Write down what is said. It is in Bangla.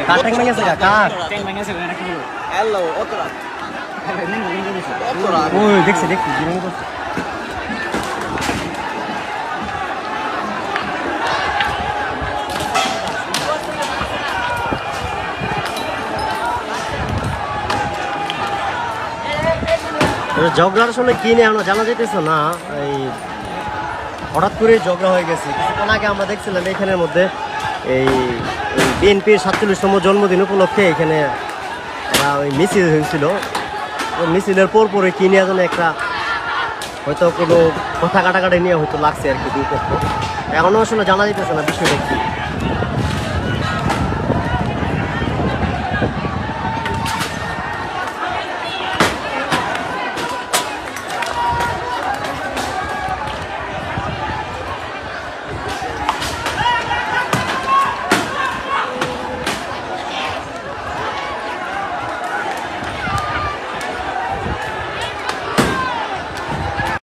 কার ঠ্যাং ভেঙেছে কার? ওই দেখছি বিরঙ্গ করছে। ঝগড়ার আসলে কি নিয়ে আমরা জানা যেতেছে না। এই হঠাৎ করে ঝগড়া হয়ে গেছে। কিছুক্ষণ আগে আমরা দেখছিলাম এখানের মধ্যে এই বিএনপির 47তম জন্মদিন উপলক্ষে এখানে ওই মিছিল হয়েছিল। ওই মিছিলের পরে কি নিয়ে যেন একটা হয়তো কোনো কথা কাটাকাটি নিয়ে হয়তো লাগছে আর কি দুই পক্ষ। এখনও আসলে জানা যেতেছে না বিষয়টা কি।